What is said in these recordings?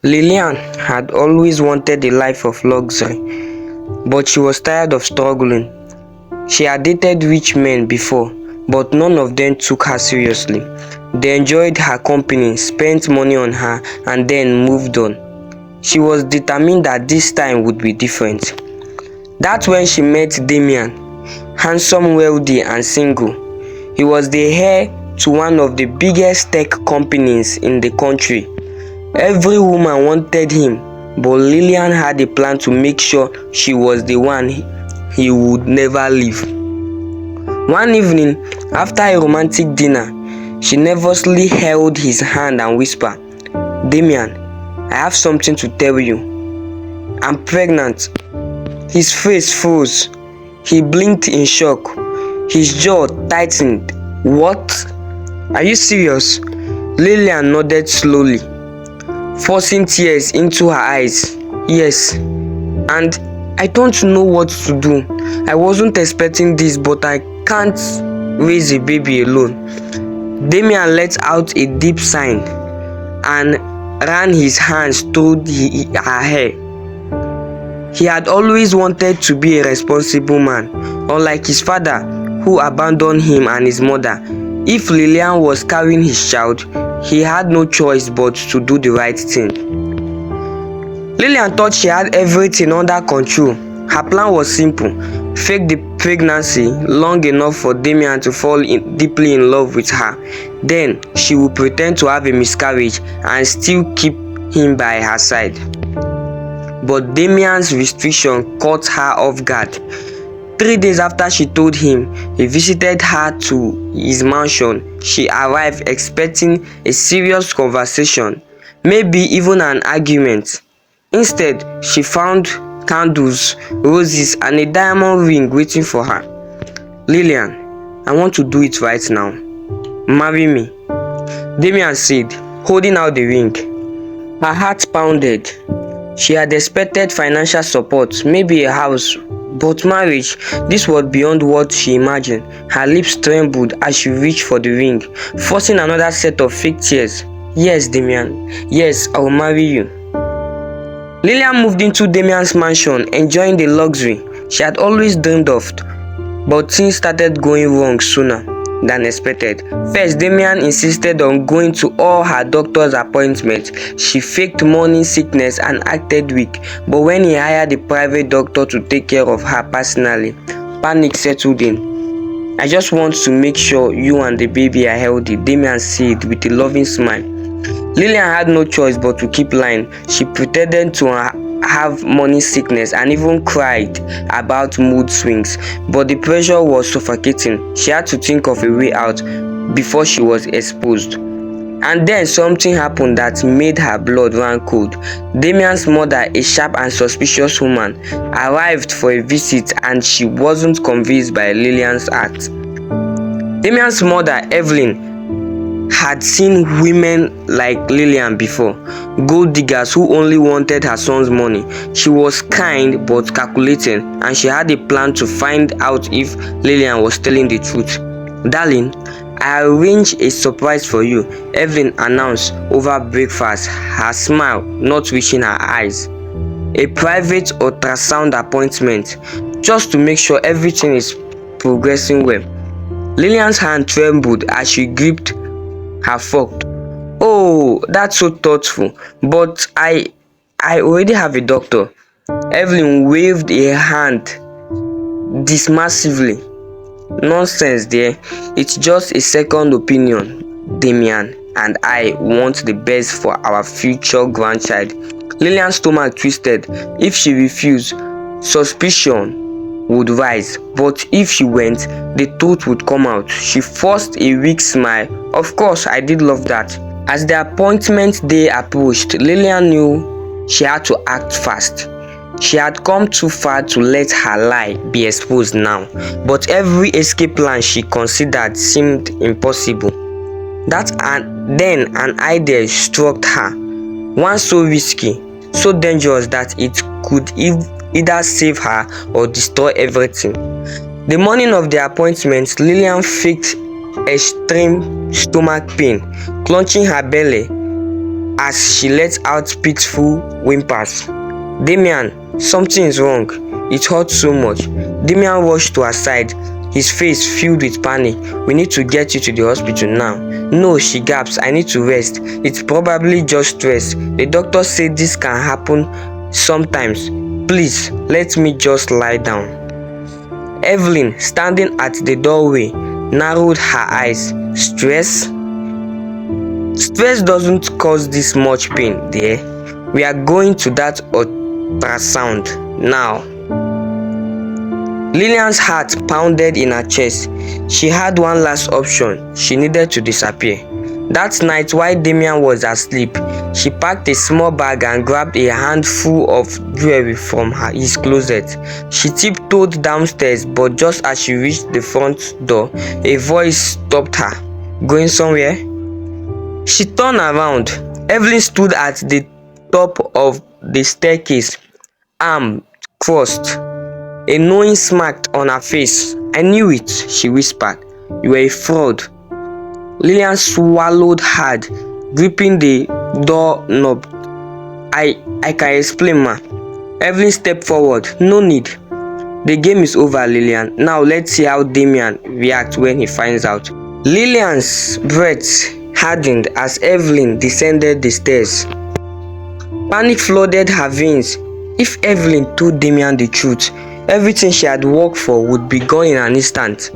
Lilian had always wanted a life of luxury, but she was tired of struggling. She had dated rich men before, but none of them took her seriously. They enjoyed her company, spent money on her, and then moved on. She was determined that this time would be different. That's when she met Damian, handsome, wealthy, and single. He was the heir to one of the biggest tech companies in the country. Every woman wanted him, but Lilian had a plan to make sure she was the one he would never leave. One evening, after a romantic dinner, she nervously held his hand and whispered, "Damian, I have something to tell you. I'm pregnant." His face froze. He blinked in shock. His jaw tightened. "What? Are you serious?" Lilian nodded slowly, forcing tears into her eyes. "Yes, and I don't know what to do. I wasn't expecting this, but I can't raise a baby alone." Damian let out a deep sigh and ran his hands through her hair. He had always wanted to be a responsible man, unlike his father, who abandoned him and his mother. If Lilian was carrying his child, he had no choice but to do the right thing. Lilian thought she had everything under control. Her plan was simple: fake the pregnancy long enough for Damian to fall deeply in love with her. Then she would pretend to have a miscarriage and still keep him by her side. But Damian's restriction caught her off guard. 3 days after she told him he visited her to his mansion, she arrived expecting a serious conversation, maybe even an argument. Instead, she found candles, roses, and a diamond ring waiting for her. "Lilian, I want to do it right now. Marry me," Damian said, holding out the ring. Her heart pounded. She had expected financial support, maybe a house, but marriage, this was beyond what she imagined. Her lips trembled as she reached for the ring, forcing another set of fake tears. "Yes, Damian. Yes, I will marry you." Lilian moved into Damian's mansion, enjoying the luxury she had always dreamed of, but things started going wrong sooner than expected. First, Damian insisted on going to all her doctor's appointments. She faked morning sickness and acted weak, but when he hired a private doctor to take care of her personally, panic settled in. "I just want to make sure you and the baby are healthy," Damian said with a loving smile. Lilian had no choice but to keep lying. She pretended to have morning sickness and even cried about mood swings, but the pressure was suffocating. She had to think of a way out before she was exposed. And then something happened that made her blood run cold. Damian's mother, a sharp and suspicious woman, arrived for a visit, and she wasn't convinced by Lilian's act. Damian's mother, Evelyn, had seen women like Lilian before, gold diggers who only wanted her son's money. She was kind but calculating, and she had a plan to find out if Lilian was telling the truth. "Darling, I arranged a surprise for you," Evelyn announced over breakfast, her smile not reaching her eyes. "A private ultrasound appointment, just to make sure everything is progressing well." Lilian's hand trembled as she gripped her fork. "Oh, that's so thoughtful, but I already have a doctor." Evelyn waved a hand dismissively. "Nonsense, dear. It's just a second opinion. Damian and I want the best for our future grandchild." Lilian's stomach twisted. If she refused, suspicion would rise, but if she went, the truth would come out. She forced a weak smile. "Of course, I did love that." As the appointment day approached, Lilian knew she had to act fast. She had come too far to let her lie be exposed now, but every escape plan she considered seemed impossible. Then an idea struck her, one so risky, so dangerous that it could either save her or destroy everything. The morning of the appointment, Lilian faked extreme stomach pain, clenching her belly as she let out pitiful whimpers. Damian, something is wrong. It hurts so much. Damian rushed to her side, his face filled with panic. We need to get you to the hospital now. No, she gasps. I need to rest. It's probably just stress. The doctor said this can happen sometimes. Please, let me just lie down. Evelyn, standing at the doorway, narrowed her eyes. Stress? Stress doesn't cause this much pain, dear. We are going to that ultrasound now. Lilian's heart pounded in her chest. She had one last option. She needed to disappear. That night, while Damian was asleep, she packed a small bag and grabbed a handful of jewelry from his closet. She tiptoed downstairs, but just as she reached the front door, a voice stopped her. Going somewhere? She turned around. Evelyn stood at the top of the staircase, arms crossed. A knowing smack on her face. I knew it, she whispered. You were a fraud. Lilian swallowed hard, gripping the doorknob. I can explain, ma. Evelyn stepped forward. No need. The game is over, Lilian. Now let's see how Damian reacts when he finds out. Lilian's breath hardened as Evelyn descended the stairs. Panic flooded her veins. If Evelyn told Damian the truth, everything she had worked for would be gone in an instant.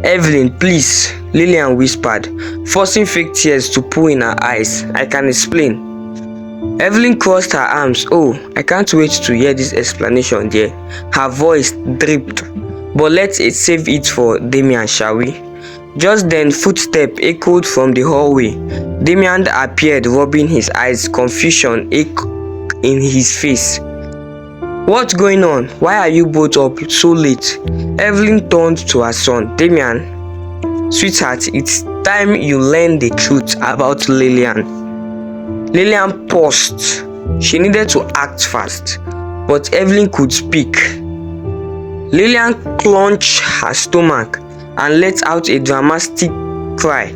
Evelyn, please, Lilian whispered, forcing fake tears to pour in her eyes. I can explain. Evelyn crossed her arms. Oh, I can't wait to hear this explanation, dear. Her voice dripped. But let's save it for Damian, shall we? Just then, footsteps echoed from the hallway. Damian appeared, rubbing his eyes, confusion echoed in his face. What's going on? Why are you both up so late? Evelyn turned to her son. Damian, sweetheart, it's time you learn the truth about Lilian. Lilian paused. She needed to act fast, but Evelyn could speak. Lilian clenched her stomach and let out a dramatic cry.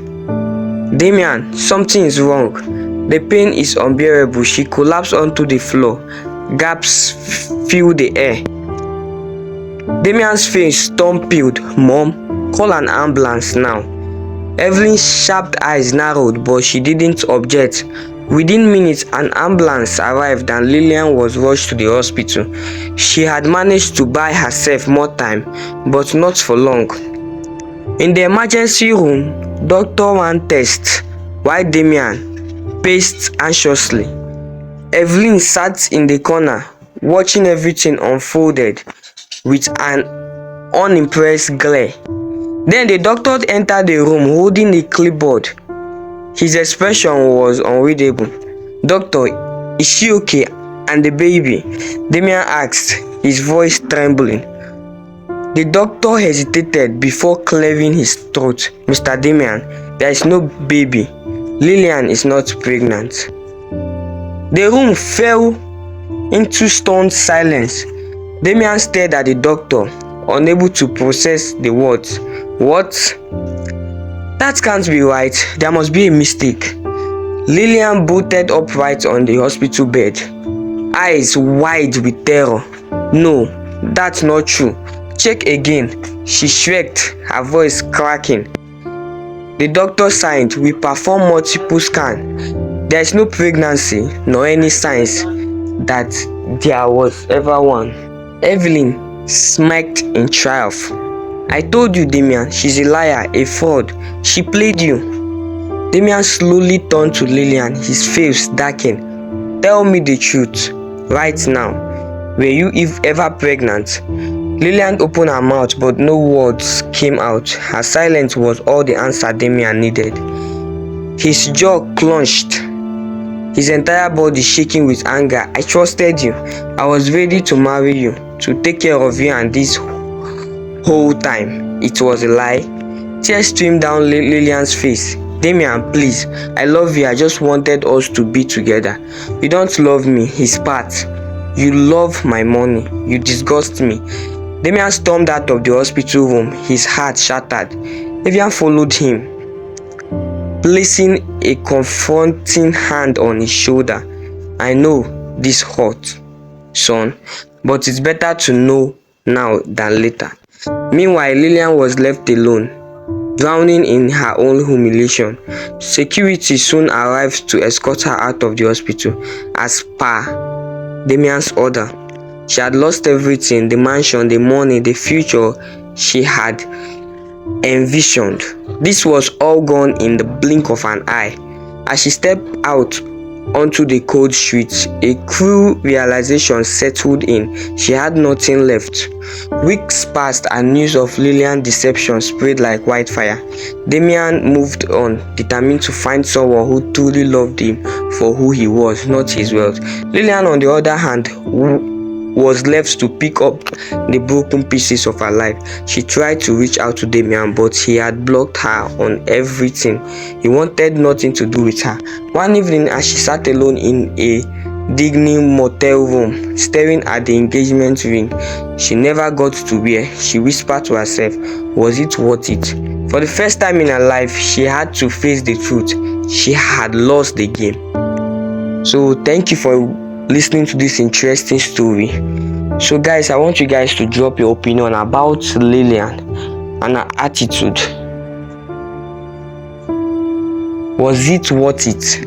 Damian, something is wrong. The pain is unbearable. She collapsed onto the floor. Gasps filled the air. Damian's face turned. Mom, call an ambulance now. Evelyn's sharp eyes narrowed, but she didn't object. Within minutes, an ambulance arrived and Lilian was rushed to the hospital. She had managed to buy herself more time, but not for long. In the emergency room, doctor ran tests, while Damian paced anxiously. Evelyn sat in the corner, watching everything unfolded with an unimpressed glare. Then the doctor entered the room holding a clipboard. His expression was unreadable. Doctor, is she okay? And the baby? Damian asked, his voice trembling. The doctor hesitated before clearing his throat. Mr. Damian, there is no baby. Lilian is not pregnant. The room fell into stunned silence. Damian stared at the doctor, unable to process the words. What? That can't be right. There must be a mistake. Lilian bolted upright on the hospital bed, eyes wide with terror. No, that's not true. Check again. She shrieked, her voice cracking. The doctor signed. We performed multiple scans. There is no pregnancy nor any signs that there was ever one. Evelyn smirked in triumph. I told you, Damian, she's a liar, a fraud. She played you. Damian slowly turned to Lilian, his face darkened. Tell me the truth, right now. Were you ever pregnant? Lilian opened her mouth, but no words came out. Her silence was all the answer Damian needed. His jaw clenched, his entire body shaking with anger. I trusted you. I was ready to marry you, to take care of you, and this whole time, it was a lie. Tears streamed down Lilian's face. Damian, please, I love you. I just wanted us to be together. You don't love me, his part. You love my money. You disgust me. Damian stormed out of the hospital room, his heart shattered. Evelyn followed him. placing a confronting hand on his shoulder. I know this hurt, son, but it's better to know now than later. Meanwhile, Lilian was left alone, drowning in her own humiliation. Security soon arrived to escort her out of the hospital as per Damian's order. She had lost everything: the mansion, the money, the future she had envisioned. This was all gone in the blink of an eye. As she stepped out onto the cold streets, a cruel realization settled in. She had nothing left. Weeks passed and news of Lilian's deception spread like wildfire. Damian moved on, determined to find someone who truly loved him for who he was, not his wealth. Lilian, on the other hand, was left to pick up the broken pieces of her life. She tried to reach out to Damian, but he had blocked her on everything. He wanted nothing to do with her. One evening, as she sat alone in a dingy motel room, staring at the engagement ring she never got to wear, she whispered to herself, was it worth it? For the first time in her life, she had to face the truth. She had lost the game. So thank you for listening to this interesting story. So guys, I want you guys to drop your opinion about Lilian and her attitude. Was it worth it?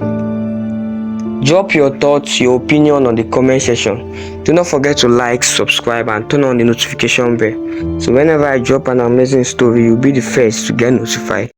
Drop your thoughts, your opinion on the comment section. Do not forget to like, subscribe, and turn on the notification bell, so whenever I drop an amazing story, you'll be the first to get notified.